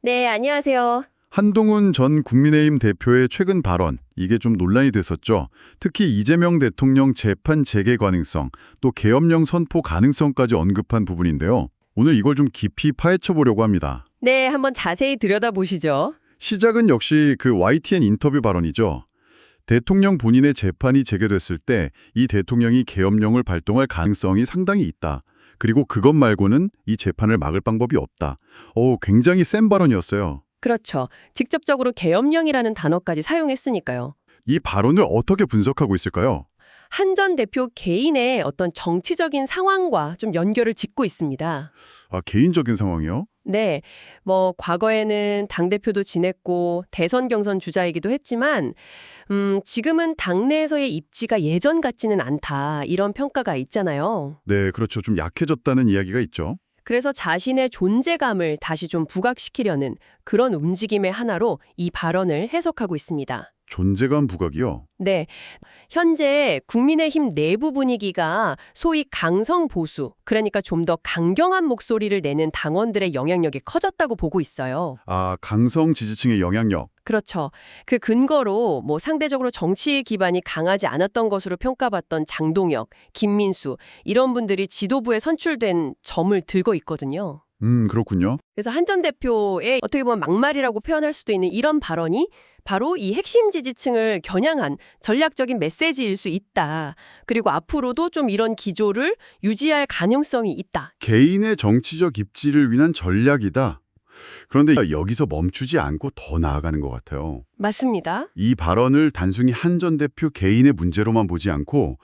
네, 안녕하세요. 한동훈 전 국민의힘 대표의 최근 발언, 이게 좀 논란이 됐었죠. 특히 이재명 대통령 재판 재개 가능성, 또 계엄령 선포 가능성까지 언급한 부분인데요. 오늘 이걸 좀 깊이 파헤쳐 보려고 합니다. 네, 한번 자세히 들여다보시죠. 시작은 역시 그 YTN 인터뷰 발언이죠. 대통령 본인의 재판이 재개됐을 때 이 대통령이 계엄령을 발동할 가능성이 상당히 있다. 그리고 그것 말고는 이 재판을 막을 방법이 없다. 굉장히 센 발언이었어요. 그렇죠. 직접적으로 계엄령이라는 단어까지 사용했으니까요. 이 발언을 어떻게 분석하고 있을까요? 한 전 대표 개인의 어떤 정치적인 상황과 좀 연결을 짓고 있습니다. 개인적인 상황이요? 네, 과거에는 당대표도 지냈고 대선 경선 주자이기도 했지만 지금은 당내에서의 입지가 예전 같지는 않다, 이런 평가가 있잖아요. 네, 그렇죠. 좀 약해졌다는 이야기가 있죠. 그래서 자신의 존재감을 다시 좀 부각시키려는 그런 움직임의 하나로 이 발언을 해석하고 있습니다. 존재감 부각이요? 네, 현재 국민의힘 내부 분위기가 소위 강성 보수, 그러니까 좀 더 강경한 목소리를 내는 당원들의 영향력이 커졌다고 보고 있어요. 강성 지지층의 영향력. 그렇죠. 그 근거로 상대적으로 정치 기반이 강하지 않았던 것으로 평가받던 장동혁, 김민수 이런 분들이 지도부에 선출된 점을 들고 있거든요. 그렇군요. 그래서 한 전 대표의 어떻게 보면 막말이라고 표현할 수도 있는 이런 발언이 바로 이 핵심 지지층을 겨냥한 전략적인 메시지일 수 있다. 그리고 앞으로도 좀 이런 기조를 유지할 가능성이 있다. 개인의 정치적 입지를 위한 전략이다. 그런데 여기서 멈추지 않고 더 나아가는 것 같아요. 맞습니다. 이 발언을 단순히 한 전 대표 개인의 문제로만 보지 않고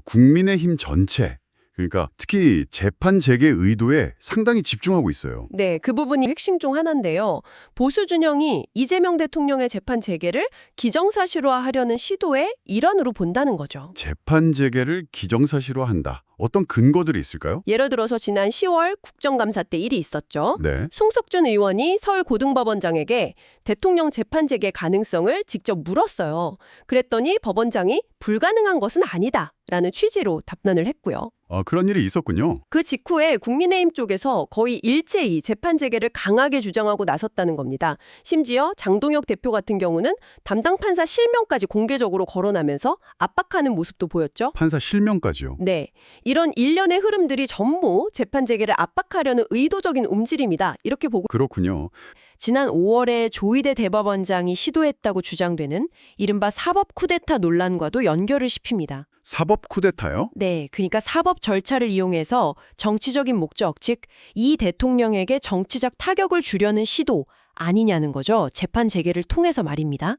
국민의힘 전체, 그러니까 특히 재판 재개 의도에 상당히 집중하고 있어요. 네, 그 부분이 핵심 중 하나인데요. 보수 진영이 이재명 대통령의 재판 재개를 기정사실화하려는 시도의 일환으로 본다는 거죠. 재판 재개를 기정사실화한다. 어떤 근거들이 있을까요? 예를 들어서 지난 10월 국정감사 때 일이 있었죠. 네. 송석준 의원이 서울고등법원장에게 대통령 재판 재개 가능성을 직접 물었어요. 그랬더니 법원장이 불가능한 것은 아니다 라는 취지로 답변을 했고요. 그런 일이 있었군요. 그 직후에 국민의힘 쪽에서 거의 일제히 재판 재개를 강하게 주장하고 나섰다는 겁니다. 심지어 장동혁 대표 같은 경우는 담당 판사 실명까지 공개적으로 거론하면서 압박하는 모습도 보였죠. 판사 실명까지요. 네, 이런 일련의 흐름들이 전부 재판 재개를 압박하려는 의도적인 움직임이다, 이렇게 보고 그렇군요. 지난 5월에 조희대 대법원장이 시도했다고 주장되는 이른바 사법 쿠데타 논란과도 연결을 시킵니다. 사법 쿠데타요? 네, 그러니까 사법 절차를 이용해서 정치적인 목적, 즉 이 대통령에게 정치적 타격을 주려는 시도 아니냐는 거죠. 재판 재개를 통해서 말입니다.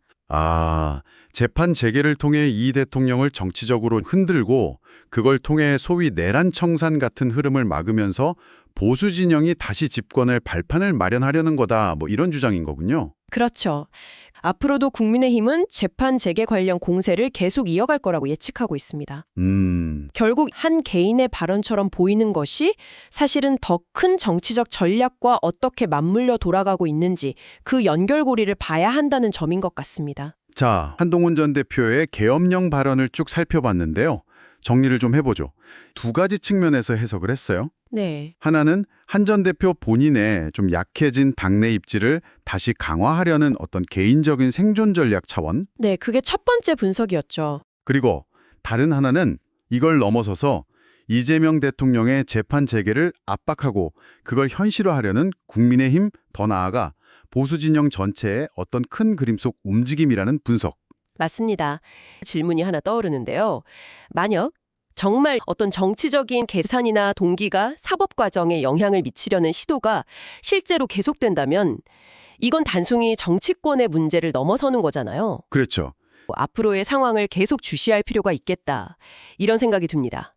재판 재개를 통해 이 대통령을 정치적으로 흔들고 그걸 통해 소위 내란 청산 같은 흐름을 막으면서 보수 진영이 다시 집권할 발판을 마련하려는 거다. 이런 주장인 거군요. 그렇죠. 앞으로도 국민의힘은 재판 재개 관련 공세를 계속 이어갈 거라고 예측하고 있습니다. 결국 한 개인의 발언처럼 보이는 것이 사실은 더 큰 정치적 전략과 어떻게 맞물려 돌아가고 있는지 그 연결고리를 봐야 한다는 점인 것 같습니다. 자, 한동훈 전 대표의 계엄령 발언을 쭉 살펴봤는데요. 정리를 좀 해보죠. 두 가지 측면에서 해석을 했어요. 네. 하나는 한 전 대표 본인의 좀 약해진 당내 입지를 다시 강화하려는 어떤 개인적인 생존 전략 차원. 네, 그게 첫 번째 분석이었죠. 그리고 다른 하나는 이걸 넘어서서 이재명 대통령의 재판 재개를 압박하고 그걸 현실화하려는 국민의힘, 더 나아가 보수 진영 전체의 어떤 큰 그림 속 움직임이라는 분석. 맞습니다. 질문이 하나 떠오르는데요. 만약 정말 어떤 정치적인 계산이나 동기가 사법 과정에 영향을 미치려는 시도가 실제로 계속된다면 이건 단순히 정치권의 문제를 넘어서는 거잖아요. 그렇죠. 앞으로의 상황을 계속 주시할 필요가 있겠다, 이런 생각이 듭니다.